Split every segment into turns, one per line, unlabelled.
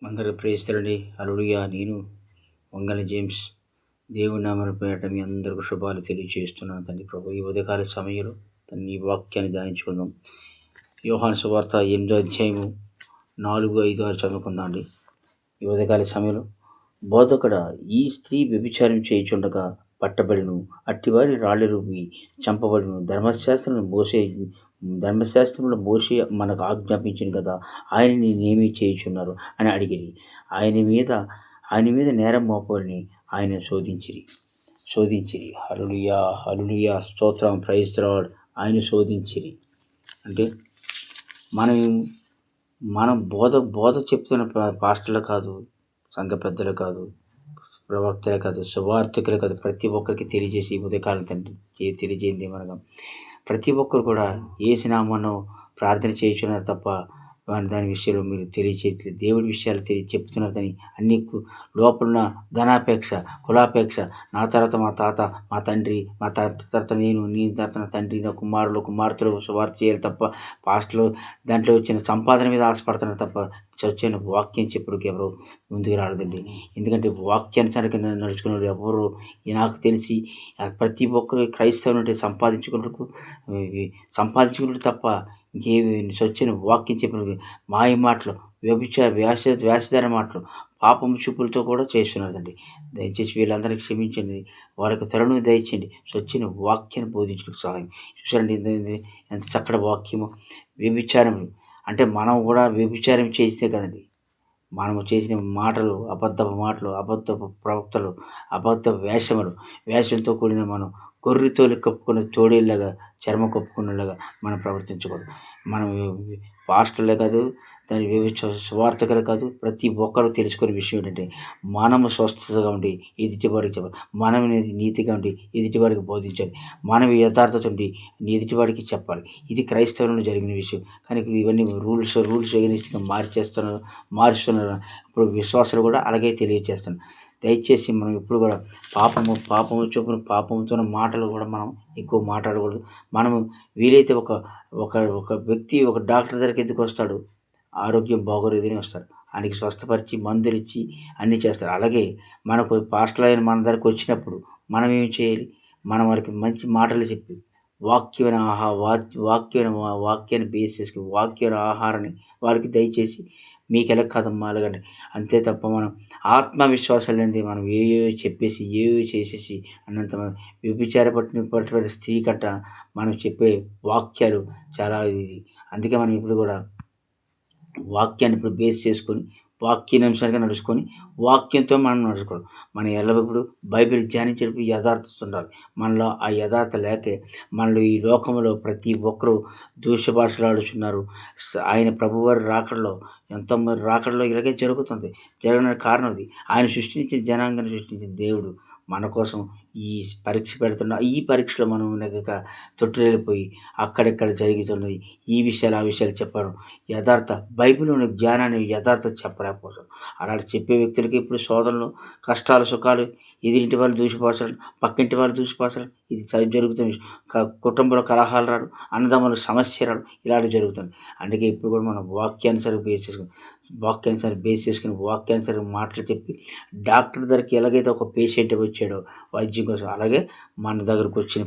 అందరూ ప్రేస్తలండి. హల్లెలూయా. నేను వంగల జేమ్స్. దేవుని నామమున పేరట మీ అందరికి శుభాలు తెలియజేస్తున్నాను తండ్రి ప్రభు. ఈ ఉదయకాల సమయంలో తండ్రి ఈ వాక్యాన్ని ధ్యానించుకుందాం. యోహాను సువార్త 8వ అధ్యాయము 4, 5, 6 చదువుకుందాం అండి. ఈ ఉదయకాల సమయంలో బోధకుడా, ఈ స్త్రీ వ్యభిచారం చేయుచుండగా పట్టబడిను, అట్టివారి రాళ్ళు రువ్వి చంపబడును. ధర్మశాస్త్రంలో మోషే మనకు ఆజ్ఞాపించింది కదా, ఆయన నేనేమి చేయుచున్నారు అని అడిగిరి. ఆయన మీద నేరం మోపాలని ఆయన శోధించిరి. హల్లెలూయా, హల్లెలూయా, స్తోత్రం, ప్రైజ్ ది లార్డ్. ఆయన శోధించిరి అంటే మనం బోధ చెప్తున్న పాస్టర్లు కాదు, సంఘ పెద్దలు కాదు, ప్రవక్తలే కాదు, సువార్థికులే కాదు, ప్రతి ఒక్కరికి తెలియజేసి ఉదయకాలం తండ్రి తెలియజేయండి. మనగా ప్రతి ఒక్కరు కూడా యేసు నామమున ప్రార్థన చేయుచున్నారు తప్ప దాని విషయంలో మీరు తెలియచేయట్లేదు. దేవుడి విషయాలు చెప్తున్నారని అన్ని లోపలున్న ధనాపేక్ష, కులాపేక్ష, నా తర్వాత మా తాత, మా తండ్రి, మా తర్వాత నేను, నీ తర్వాత నా తండ్రి, నా కుమార్తెలు సువార్త చేయాలి తప్ప పాస్టర్లు దాంట్లో వచ్చిన సంపాదన మీద ఆశపడుతున్నారు తప్ప చచ్చిన వాక్యం చెప్పుడుకి ఎవరు ముందుకు రాలేదండి. ఎందుకంటే వాక్యానుసారంగా నడుచుకున్న ఎవరు నాకు తెలిసి ప్రతి ఒక్కరు క్రైస్తవులు అంటే సంపాదించుకుంటూ తప్ప ఇంకేమి స్వచ్ఛన వాక్యం చెప్పిన మాయ మాటలు, వేషధార మాటలు, పాపము చూపులతో కూడా చేస్తున్నారండి. దయచేసి వీళ్ళందరినీ క్షమించండి, వారికి తరుణం దయచేయండి, స్వచ్ఛన వాక్యాన్ని బోధించడానికి సహాయం. చూసారండి ఎంత చక్కటి వాక్యము. వ్యభిచారం అంటే మనం కూడా వ్యభిచారం చేస్తే కదండి, మనము చేసిన మాటలు, అబద్ధపు ప్రవక్తలు, అబద్ధపు వేషంతో కూడిన మనం గొర్రెతోలు కప్పుకున్న తోడేళ్ళగా, చర్మం కప్పుకున్నలాగా మనం ప్రవర్తించకూడదు. మనం పాస్టర్లే కాదు, దాని సువార్థకులే కాదు, ప్రతి ఒక్కరు తెలుసుకునే విషయం ఏంటంటే మనము స్వస్థతగా ఉండి ఎదుటివాడికి చెప్పాలి, మనం నీతిగా ఉండి ఎదుటివాడికి బోధించాలి, మనం యథార్థత ఉండి ఎదుటివాడికి చెప్పాలి. ఇది క్రైస్తవులలో జరిగిన విషయం. కానీ ఇవన్నీ రూల్స్ ఎగనిస్ట్గా మారుస్తున్నారు. ఇప్పుడు విశ్వాసాలు కూడా అలాగే తెలియజేస్తున్నాను. దయచేసి మనం ఇప్పుడు కూడా పాపము చొప్పున పాపంతో మాటలు కూడా మనం ఎక్కువ మాట్లాడకూడదు. మనము వీలైతే ఒక వ్యక్తి ఒక డాక్టర్ దగ్గరికి ఎందుకు వస్తాడు? ఆరోగ్యం బాగోలేదని వస్తారు. ఆయనకి స్వస్థపరిచి మందులు ఇచ్చి అన్నీ చేస్తారు. అలాగే మనకు పాస్టర్లు అయిన మన దగ్గరికి వచ్చినప్పుడు మనం ఏం చేయాలి? మనం వారికి మంచి మాటలు చెప్పి వాక్యాన్ని బేస్ చేసుకుని వాక్యమైన ఆహారాన్ని వారికి దయచేసి మీకు ఎలా కాదమ్మా అలాగండి. అంతే తప్ప మనం ఆత్మవిశ్వాసాలు లేనిది మనం చెప్పేసి చేసేసి అన్నంత వ్యభిచార పట్టిన స్త్రీ కట్ట మనం చెప్పే వాక్యాలు చాలా ఇది. అందుకే మనం ఇప్పుడు కూడా వాక్యాన్ని ఇప్పుడు బేస్ చేసుకొని వాక్యానుసారంగా నడుచుకొని వాక్యంతో మనం నడుచుకోవాలి. మనం ఎల్లప్పుడు బైబిల్ ధ్యానించేటప్పుడు యథార్థత ఉండాలి. మనలో ఆ యథార్థత లేకే మనలో ఈ లోకంలో ప్రతి ఒక్కరూ దూష భాషలు ఆడుచున్నారు. ఆయన ప్రభువారి రాకడలో ఇలాగే జరుగుతుంది. జరగడానికి కారణం అది. ఆయన సృష్టించిన జనాంగాన్ని సృష్టించిన దేవుడు మన కోసం ఈ పరీక్ష పెడుతున్న ఈ పరీక్షలో మనం నెగక తొట్టువెళ్ళిపోయి అక్కడెక్కడ జరుగుతున్నది ఈ విషయాలు ఆ విషయాలు చెప్పడం యథార్థ బైబిల్లోని జ్ఞానాన్ని యథార్థత చెప్పలేకపోతాం. అలాంటి చెప్పే వ్యక్తులకి ఇప్పుడు శోధనలు, కష్టాలు, సుఖాలు, ఎదురింటి వాళ్ళు దూషిపాసలు, పక్కింటి వాళ్ళు దూషిపాసలు, ఇది జరుగుతుంది. కుటుంబంలో కలహాలు రాడు, అన్నదమ్ముల సమస్య రాడు, ఇలాంటివి జరుగుతుంది. అందుకే ఇప్పుడు కూడా మనం వాక్యానుసారం బేస్ చేసుకుని వాక్యానుసారం మాటలు చెప్పి డాక్టర్ దగ్గరికి ఎలాగైతే ఒక పేషెంట్ వచ్చాడో వైద్యం కోసం, అలాగే మన దగ్గరకు వచ్చిన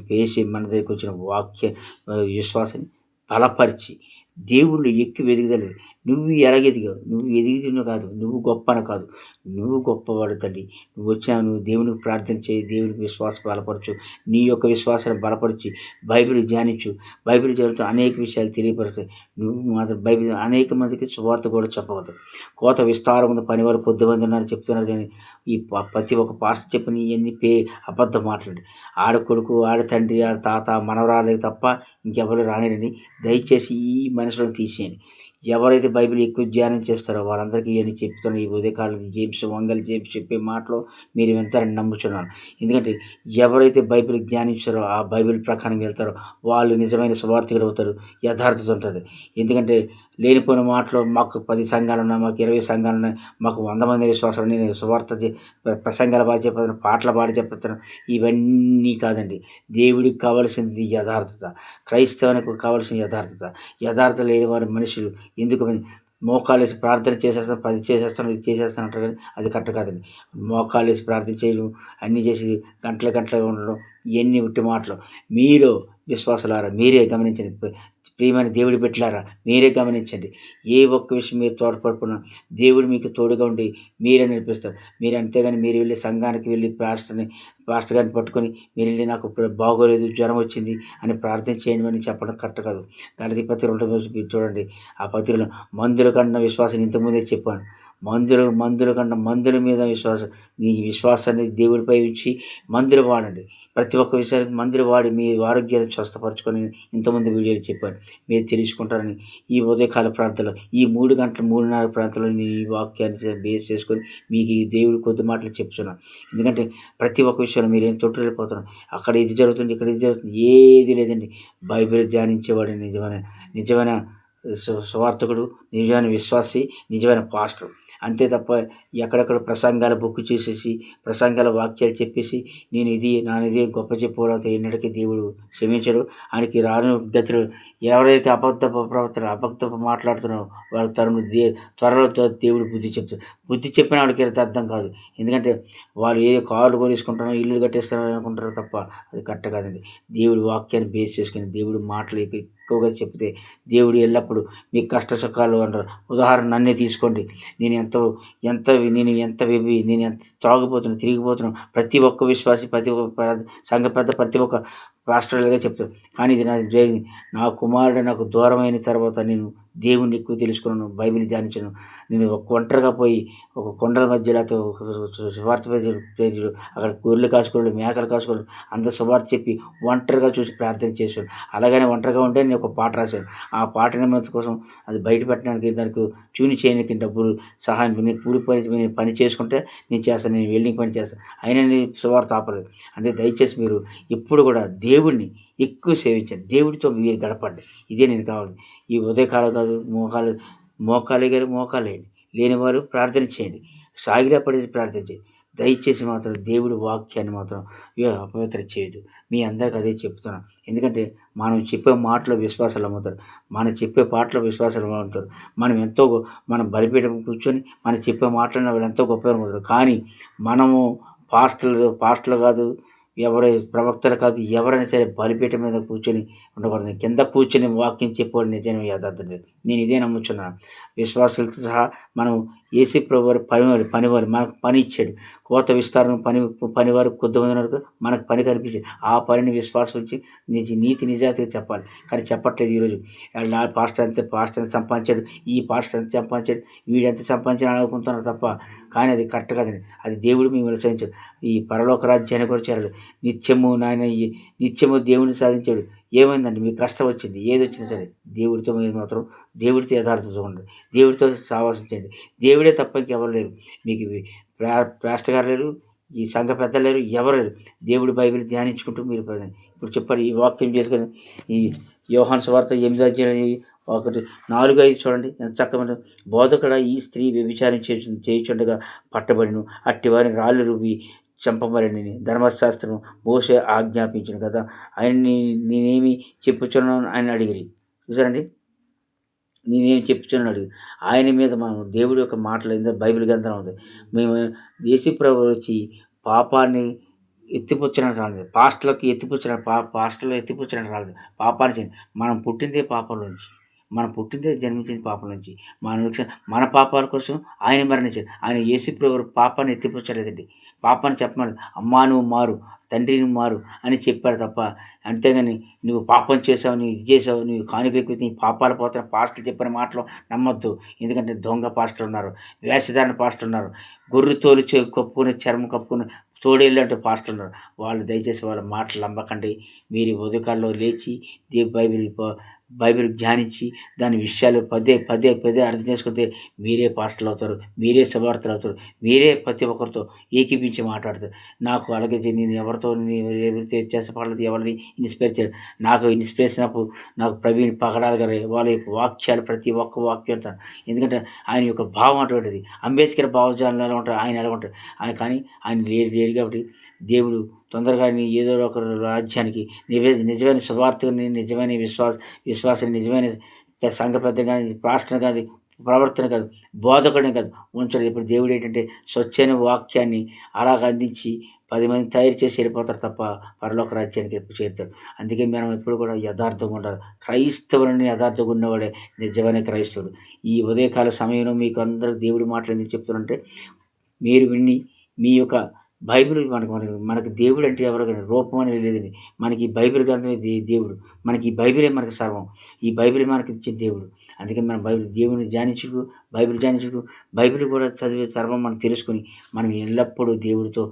విశ్వాసాన్ని బలపరిచి దేవుళ్ళు ఎక్కువ ఎదుగుదలేదు. నువ్వు ఎలాగెదిగావు? నువ్వు ఎదిగిన కాదు, నువ్వు గొప్పని కాదు, నువ్వు గొప్పవాడు తల్లి. నువ్వు దేవునికి ప్రార్థన చేయి, దేవునికి విశ్వాసం బలపరచు, నీ యొక్క విశ్వాసాన్ని బలపరిచి బైబిల్ ధ్యానించు. బైబిల్ చదువుతూ అనేక విషయాలు తెలియపరుస్తాయి. నువ్వు మాత్రం బైబిల్ అనేక మందికి సువార్త కూడా చెప్పవద్దు. కోత విస్తారం ఉంది, పని వారు కొద్దిమంది ఉన్నారు చెప్తున్నారు. కానీ ఈ ప్రతి ఒక్క పాస్టర్ చెప్పిన ఇవన్నీ అబద్ధం మాట్లాడి ఆడ కొడుకు, ఆడ తండ్రి, ఆడ తాత, మనవరాలే తప్ప ఇంకెవరు రానిరండి. దయచేసి ఈ మనుషులను తీసేయండి. ఎవరైతే బైబిల్ ఎక్కువ ధ్యానం చేస్తారో వాళ్ళందరికీ ఇవన్నీ చెప్తున్న ఈ ఉదయకాలం వంగల జేమ్స్ చెప్పే మాటలు మీరు వింటారని నమ్ముతున్నాను. ఎందుకంటే ఎవరైతే బైబిల్ ధ్యానించారో ఆ బైబిల్ ప్రకారం వెళ్తారో వాళ్ళు నిజమైన సువార్థికులు అవుతారు. యథార్థత ఉంటుంది. ఎందుకంటే లేనిపోయిన మాటలు మాకు 10 సంఘాలు ఉన్నాయి, మాకు 20 సంఘాలు ఉన్నాయి, మాకు 100 మంది విశ్వాసాలు, నేను సువార్త ప్రసంగాలు బాగా చెప్పాను, పాటలు బాగా చెప్తాను, ఇవన్నీ కాదండి. దేవుడికి కావాల్సింది యథార్థత, క్రైస్తవానికి కావాల్సిన యథార్థత లేని వారి మనుషులు ఎందుకు మోకాలేసి ప్రార్థన చేసేస్తాను, 10 చేసేస్తాను, ఇది చేసేస్తాను అంటారు కానీ అది కరెక్ట్ కాదండి. మోకాలేసి ప్రార్థన చేయడం, అన్నీ చేసి గంటలు గంటలుగా ఉండడం ఇవన్నీ ఉట్టి మాటలు. మీరు విశ్వాసులారా మీరే గమనించండి. ప్రియమైన దేవుడి బిడ్డలారా మీరే గమనించండి. ఏ ఒక్క విషయం మీరు తోడ్పడుకున్నా దేవుడు మీకు తోడుగా ఉండి మీరే నడిపిస్తారు. మీరు అంతేగాని మీరు వెళ్ళి సంఘానికి వెళ్ళి పాస్టర్ గారిని పట్టుకొని మీరు వెళ్ళి నాకు ఇప్పుడు బాగోలేదు, జ్వరం వచ్చింది అని ప్రార్థన చేయండి అని చెప్పడం కరెక్ట్ కాదు. గలతీ పత్రిక 2 చూడండి. ఆ పత్రికలో మందుల కన్నా విశ్వాసం ఇంతకుముందే చెప్పాను. మందుల కన్నా మందుల మీద విశ్వాసం. ఈ విశ్వాసాన్ని దేవుడిపై ఉంచి మందులు వాడండి. ప్రతి ఒక్క విషయానికి మందులు వాడి మీ ఆరోగ్యాన్ని స్వస్థపరచుకొని ఇంతకుముందు వీడియోలు చెప్పాను. మీరు తెలుసుకుంటారని ఈ ఉదయకాల ప్రాంతంలో ఈ 3 గంటల 3:30 ప్రాంతంలో నేను ఈ వాక్యాన్ని బేస్ చేసుకొని మీకు ఈ దేవుడు కొద్ది మాటలు చెప్తున్నాను. ఎందుకంటే ప్రతి ఒక్క విషయంలో మీరేం తొట్టుకెళ్ళిపోతున్నారు. అక్కడ ఇది జరుగుతుంది, ఇక్కడ ఇది జరుగుతుంది, ఏది లేదండి. బైబిల్ ధ్యానించేవాడు నిజమైన సువార్థకుడు, నిజమైన విశ్వాసి, నిజమైన పాస్టర్. అంతే తప్ప ఎక్కడెక్కడ ప్రసంగాల బుక్ చేసేసి ప్రసంగాల వాక్యాలు చెప్పేసి నానిది గొప్ప చెప్పుకోవడంతో ఎన్నటికీ దేవుడు క్షమించడు. ఆయనకి రాను గతులు ఎవరైతే అబద్ధపు మాట్లాడుతున్నారో వాళ్ళ త్వరలో దేవుడు బుద్ధి చెప్తాడు. బుద్ధి చెప్పిన వాడికి అర్థం కాదు. ఎందుకంటే వాళ్ళు ఏ కార్లు కొనేసుకుంటారో ఇల్లు కట్టేస్తారో అనుకుంటారో తప్ప అది కరెక్ట్ కాదండి. దేవుడి వాక్యాన్ని బేస్ చేసుకుని దేవుడి మాటలు ఎక్కువగా చెప్తే దేవుడు ఎల్లప్పుడూ మీ కష్ట సుఖాలు అంటారు. ఉదాహరణ నన్నే తీసుకోండి. నేను ఎంత త్రాగిపోతున్నాను, తిరిగిపోతున్నాను. ప్రతి ఒక్క విశ్వాసి, ప్రతి ఒక్క సంఘ పెద్ద, ప్రతి ఒక్క పాస్టర్లుగా చెప్తాను. కానీ ఇది నా కుమారుడు నాకు దూరమైన తర్వాత నేను దేవుణ్ణి ఎక్కువ తెలుసుకున్నాను, బైబిల్ ధ్యానించాను. నేను ఒంటరిగా పోయి ఒక కొండల మధ్యలో సువార్త పేజీలు అక్కడ గొర్రెలు కాసుకోవడం, మేకలు కాసుకోవడం, అందరూ సువార్త చెప్పి ఒంటరిగా చూసి ప్రార్థన చేశాను. అలాగనే ఒంటరిగా ఉంటే నేను ఒక పాట రాశాను. ఆ పాట నిమిత్తం కోసం అది బయట పెట్టడానికి దానికి ట్యూన్ చేయడానికి డబ్బులు సహాయం నేను పని చేసుకుంటే నేను చేస్తాను, నేను వెల్డింగ్ పని చేస్తాను. అయినా నేను సువార్త ఆపలేదు. అంతే దయచేసి మీరు ఎప్పుడు కూడా దేవుడిని ఎక్కువ సేవించండి, దేవుడితో మీరు గడపండి. ఇదే నేను కావాలి. ఈ ఉదయకాలం కాదు, మోకాలేయండి, లేనివారు ప్రార్థన చేయండి, సాగిలా పడి ప్రార్థన చేయండి. దయచేసి మాత్రం దేవుడి వాక్యాన్ని మాత్రం అపవిత్రం చేయదు. మీ అందరికి అదే చెప్తున్నాను. ఎందుకంటే మనం చెప్పే మాటలో విశ్వాసాలు అమ్ముతారు, మనం చెప్పే పాటలో విశ్వాసాలు అమ్ముతారు. మనం బలిపీఠం కూర్చొని మనం చెప్పే మాటలను వాళ్ళు ఎంతో గొప్పగా అమ్ముతారు. కానీ మనము పాస్టర్లు కాదు, ప్రవక్తలు కాదు, ఎవరైనా సరే బలిపీఠం మీద కూర్చొని ఉండకూడదు. కింద కూర్చొని వాక్యం చెప్పేవాడు నిజమే యథార్థం లేదు. నేను ఇదే నమ్ముచున్నాను. విశ్వాసాలతో సహా మనం యేసు ప్రభువారు పనివారు మనకు పని ఇచ్చాడు. కోత విస్తారం పనివారు కొద్దిమంది వరకు మనకు పని కనిపించింది. ఆ పనిని విశ్వాసం వచ్చి నీతి నిజాతిగా చెప్పాలి. కానీ చెప్పట్లేదు ఈరోజు. పాస్టర్ ఎంత సంపాదించాడు, ఈ పాస్టర్ ఎంత సంపాదించాడు, వీడు ఎంత సంపాదించాడు అనుకుంటున్నారు తప్ప. కానీ అది కరెక్ట్ కాదండి. అది దేవుడు మేము విశ్వసించాడు. ఈ పరలోక రాజ్యాన్ని కూడా చేరాడు. నిత్యము దేవుని సాధించాడు. ఏమైందండి, మీకు కష్టం వచ్చింది, ఏది వచ్చినా సరే దేవుడితో మీరు మాత్రం దేవుడితో యథార్థత ఉండండి, దేవుడితో సావాసించండి. దేవుడే తప్ప ఇంకెవరు లేరు. మీకు పాస్టర్ గారు లేరు, ఈ సంఘ పెద్దలు లేరు, ఎవరు లేరు. దేవుడి బైబిల్ ధ్యానించుకుంటూ మీరు ఇప్పుడు చెప్పండి. ఈ వాక్యం చేసుకొని ఈ యోహాను సువార్త 8:4-5 చూడండి ఎంత చక్కగా. బోధకుడ ఈ స్త్రీ వ్యభిచారం చేయుచుండగా పట్టబడిను, అట్టివారిని రాళ్ళు రువ్వి చంపబడిని ధర్మశాస్త్రం మోషే ఆజ్ఞాపించిన కదా, ఆయన్ని నేనేమి చెప్పుచున్నాను ఆయన అడిగిరి. చూసారండి, నేనేమి చెప్పుచున్నాను అడిగి ఆయన మీద మనం దేవుడి యొక్క మాటలు ఏందో బైబిల్ గ్రంథం ఉంది. మేము యేసుప్రభు వచ్చి పాపాన్ని ఎత్తిపుచ్చడానికి రాలేదు, పాస్టర్లు ఎత్తిపుచ్చడానికి రాలేదు. పాపాన్ని మనం పుట్టిందే పాపంలోంచి, మనం పుట్టిందే జన్మించింది పాపం నుంచి. మన పాపాల కోసం ఆయన మరణించాడు. ఆయన యేసుప్రభు పాపాన్ని ఎత్తిపుచ్చలేదండి. పాపాన్ని చెప్పమని అమ్మా నువ్వు మారు, తండ్రిని మారు అని చెప్పాడు తప్ప, అంతేగాని నువ్వు పాపం చేసావు, నువ్వు ఇది చేసావు, నువ్వు కానుక నీ పాపాలు పోతున్న పాస్టర్లు చెప్పిన మాటలు నమ్మొద్దు. ఎందుకంటే దొంగ పాస్టర్లు ఉన్నారు, వేషధారణ పాస్టర్లు ఉన్నారు, గొర్రె తోలు కప్పుకుని చర్మం కప్పుకుని తోడేళ్ళు అంటే పాస్టర్లు ఉన్నారు. వాళ్ళు దయచేసి వాళ్ళ మాటలు నమ్మకండి. మీరు ఉదయకాల్లో లేచి బైబిల్ ధ్యానించి దాని విషయాలు పదే అర్థం చేసుకుంటే మీరే పాస్టర్లు అవుతారు, మీరే సువార్తలు అవుతారు, మీరే ప్రతి ఒక్కరితో ఏకీపించి మాట్లాడతారు. నాకు అలాగే నేను ఎవరితో చేసపడలేదు, ఎవరిని ఇన్స్పైర్ చేయరు. నాకు ఇన్స్పిరేషన్ అప్పుడు నాకు ప్రవీణ్ పగడాలి గారు వాళ్ళ యొక్క వాక్యాలు ప్రతి ఒక్క వాక్యం అంటాను. ఎందుకంటే ఆయన యొక్క భావం అటువంటిది. అంబేద్కర్ భావజాలను ఎలా ఉంటారు, ఆయన ఎలా ఉంటారు. కానీ ఆయన లేడు కాబట్టి దేవుడు తొందరగా ఏదో ఒక రాజ్యానికి నిజమైన సువార్తని, నిజమైన విశ్వాసం, నిజమైన సంఘ పెద్ద కానీ పాస్టర్ కానీ ప్రవర్తన కాదు, బోధకుడిని కాదు ఉంచడం. ఇప్పుడు దేవుడు ఏంటంటే స్వచ్ఛమైన వాక్యాన్ని అలాగ అందించి 10 మంది తయారు చేసి వెళ్ళిపోతారు తప్ప పరలోక రాజ్యానికి ఎప్పుడు చేరుతాడు. అందుకే మనం ఎప్పుడు కూడా యథార్థంగా ఉండాలి. క్రైస్తవులని యథార్థంగా ఉన్నవాడే నిజమైన క్రైస్తవుడు. ఈ ఉదయకాల సమయంలో మీకు అందరికి దేవుడి మాటలు ఎందుకు చెప్తున్నానంటే, మీరు విని మీ యొక్క బైబిల్ మనకు దేవుడు అంటే ఎవరో కానీ రూపం అనేది లేదండి. మనకి ఈ బైబిల్ గ్రంథమే దేవుడు. మనకి ఈ బైబిలే మనకు సర్వం. ఈ బైబిల్ మనకి ఇచ్చిన దేవుడు. అందుకని మనం దేవుని ధ్యానించుకు, బైబిల్ కూడా చదివే సర్వం మనం తెలుసుకొని మనం ఎల్లప్పుడూ దేవుడితో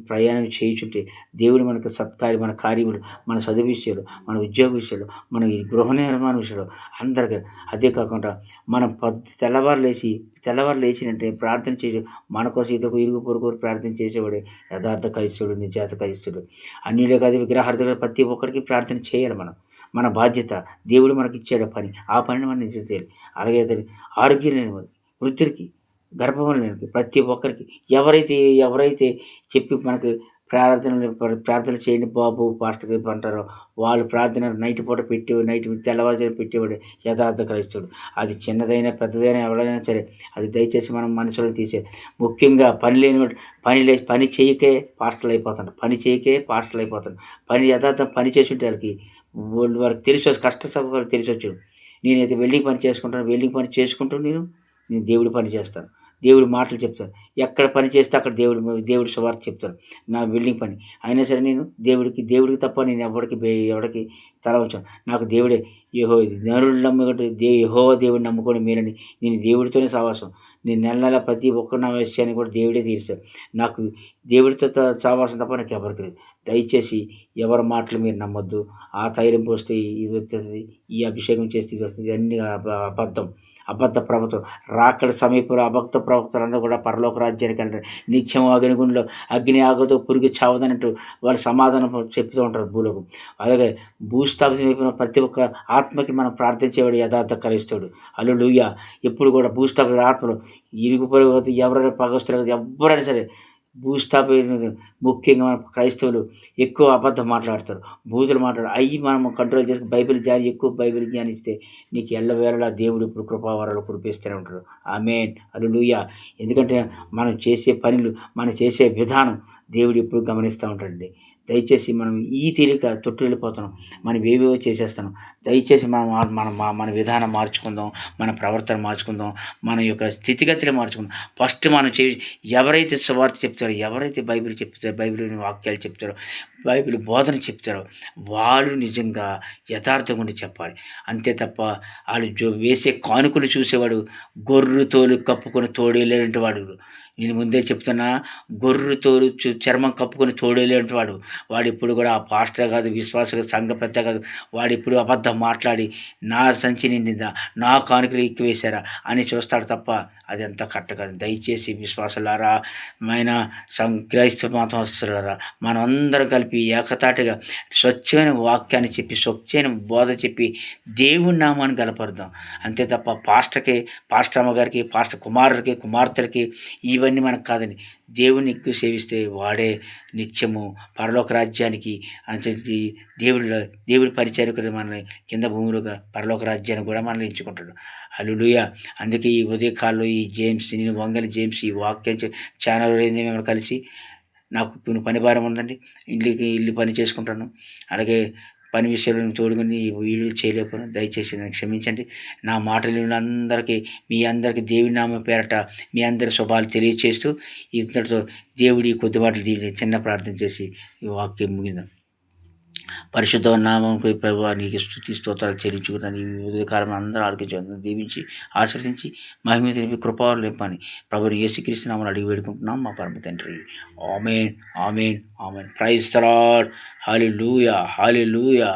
ప్రయాణం చేయుచుంటే దేవుడు మనకు సత్కార్యం, మన కార్యములు, మన చదువు విషయాలు, మన ఉద్యోగ విషయాలు, మన ఈ గృహ నిర్మాణ విషయాలు అందరికీ. అదే కాకుండా మనం తెల్లవారు లేచినంటే ప్రార్థన చేయడం, మన కోసం ఇరుగు పొరుగు ప్రార్థన చేసేవాడే యథార్థ క్రైస్తవుడు, నిజాత క్రైస్తవుడు. అన్యులే కాదు విగ్రహార్థులు ప్రతి ఒక్కరికి ప్రార్థన చేయాలి. మన బాధ్యత. దేవుడు మనకి ఇచ్చాడు పని, ఆ పనిని మనం నిజం చేయాలి. అలాగే ఆరోగ్యం లేని వారికి, వృద్ధులకి, గర్భం లేని ప్రతి ఒక్కరికి ఎవరైతే చెప్పి మనకు ప్రార్థన చేయండి బాబు పాస్టర్ గారు అంటారో వాళ్ళు ప్రార్థన నైట్ పూట తెల్లవారుజామున పెట్టేవాడు యథార్థ క్రైస్తవుడు. అది చిన్నదైనా పెద్దదైనా ఎవరైనా సరే అది దయచేసి మనం మనసులో తీసేది. ముఖ్యంగా పని చేయకే పాస్టర్లు అయిపోతాడు. యథార్థం పని చేసి ఉంటే వారికి తెలిసి కష్ట సభకు తెలిసి వచ్చు. నేనైతే వెల్డింగ్ పని చేసుకుంటూ నేను దేవుడి పని చేస్తాను, దేవుడి మాటలు చెప్తాను. ఎక్కడ పని చేస్తే అక్కడ దేవుడి సువార్త చెప్తాను. నా వెల్డింగ్ పని అయినా సరే నేను దేవుడికి తప్ప నేను ఎవరికి తల ఉంచాను. నాకు దేవుడే నరుడు నమ్ముకుంటే యెహోవా దేవుడిని నమ్ముకొని మీరని నేను దేవుడితోనే సావాసం. నేను నెల ప్రతి ఒక్క నా విషయాన్ని కూడా దేవుడే తీర్చాడు. నాకు దేవుడితో సావాసం తప్ప నాకు ఎవరికి లేదు. దయచేసి ఎవరి మాటలు మీరు నమ్మొద్దు. ఆ తైలం పోస్తే ఇది వస్తుంది, ఈ అభిషేకం చేస్తే ఇది వస్తుంది, ఇవన్నీ అబద్ధ ప్రవక్తలు. రాకడ సమీపంలో అభక్త ప్రవక్తలందరూ కూడా పరలోక రాజ్యానికి వెళ్ళారు. నిత్యం అగ్నిగుండంలో అగ్ని ఆగదు, పురుగు చావదన్నట్టు వాళ్ళు సమాధానం చెప్తూ ఉంటారు భూలోకం. అలాగే భూస్థాపన సమీపంలో ప్రతి ఒక్క ఆత్మకి మనం ప్రార్థించేవాడు యథార్థ క్రైస్తవుడు. హల్లెలూయా. ఎప్పుడు కూడా భూస్థాపన ఆత్మలు ఇరుగు పొరుగు ఎవరైనా పగస్తులు ఎవరైనా సరే ముఖ్యంగా మన క్రైస్తవులు ఎక్కువ అబద్ధం మాట్లాడతారు, బూతులు మాట్లాడతారు. మనం కంట్రోల్ చేసుకుని ఎక్కువ బైబిల్ ధ్యానిస్తే నీకు ఎల్లవేళలా దేవుడు ఇప్పుడు కృపావరాలు కురిపిస్తూనే ఉంటాడు. ఆమేన్, హల్లెలూయా. ఎందుకంటే మనం చేసే పనులు, మనం చేసే విధానం దేవుడు ఎప్పుడు గమనిస్తూ ఉంటాడండి. దయచేసి మనం ఈ తీరిక తొట్టు వెళ్ళిపోతున్నాం, మనం ఏవేవో చేసేస్తున్నాం. దయచేసి మన విధానం మార్చుకుందాం, మన ప్రవర్తన మార్చుకుందాం, మన యొక్క స్థితిగతులు మార్చుకుందాం. ఫస్ట్ మనం ఎవరైతే సువార్త చెప్తారో, ఎవరైతే బైబిల్ వాక్యాలు చెప్తారో, బైబిల్ బోధన చెప్తారో వాళ్ళు నిజంగా యథార్థంగా ఉండి చెప్పాలి. అంతే తప్ప వాళ్ళు వేసే కానుకలు చూసేవాడు గొర్రె తోలు కప్పుకొని తోడేలేంటి వాడు. నేను ముందే చెప్తున్నా, గొర్రె తోలు చర్మం కప్పుకొని తోడేలేంటి వాడు ఇప్పుడు కూడా ఆ పాస్టర్ కాదు, విశ్వాస సంఘ పెద్ద కాదు. వాడు ఇప్పుడు అబద్ధం మాట్లాడి నా సంచి నిండిందా, నా కానుకలు ఎక్కువేశారా అని చూస్తాడు తప్ప అది అంతా కరెక్ట్ కాదు. దయచేసి విశ్వాసులారా, క్రైస్తవ మతస్థులారా, మనం అందరం కలిపి ఏకతాటిగా స్వచ్ఛమైన వాక్యాన్ని చెప్పి, స్వచ్ఛమైన బోధ చెప్పి దేవుని నామాన్ని గలపరుద్దాం. అంతే తప్ప పాస్టర్ అమ్మగారికి, పాస్టర్ కుమార్తెలకి ఇవన్నీ మనకు కాదండి. దేవుని ఎక్కువ సేవిస్తే వాడే నిత్యము పరలోక రాజ్యానికి దేవుడి పరిచారకుడు మనల్ని కింద భూములుగా పరలోక రాజ్యాన్ని కూడా మనల్ని ఎంచుకుంటాడు. హల్లెలూయా. అందుకే ఈ ఉదయకాలంలో నేను వంగలి జేమ్స్ ఈ వాక్యం ఛానల్ మేము కలిసి నాకు కొన్ని పని భారం ఉందండి, ఇల్లు పని చేసుకుంటాను. అలాగే పని విషయంలో తోడుకొని వీడియోలు చేయలేకపోయినా దయచేసి నన్ను క్షమించండి. నా మాటలు మీ అందరికీ దేవుని నామం పేరట మీ అందరి శుభాలు తెలియచేస్తూ ఇంతటితో దేవుడి కొద్ది మాటలు చిన్న ప్రార్థన చేసి ఈ వాక్యం ముగిందాం. పరిశుద్ధ నామంపై ప్రభువా నీకు స్తుతి స్తోత్రాలు చెల్లించుకున్నాను. ఈ ఉదయకాలం అందరూ ఆరోగ్యం దీవించి ఆశీర్వదించి మహిమ తెలిపి కృపావరం లేపని ప్రభుని యేసుక్రీస్తు నామమున అడిగి వేడుకుంటున్నాం మా పరమ తండ్రి. ఆమేన్, ఆమేన్, ఆమేన్. Praise the lord. హల్లెలూయా, హల్లెలూయా.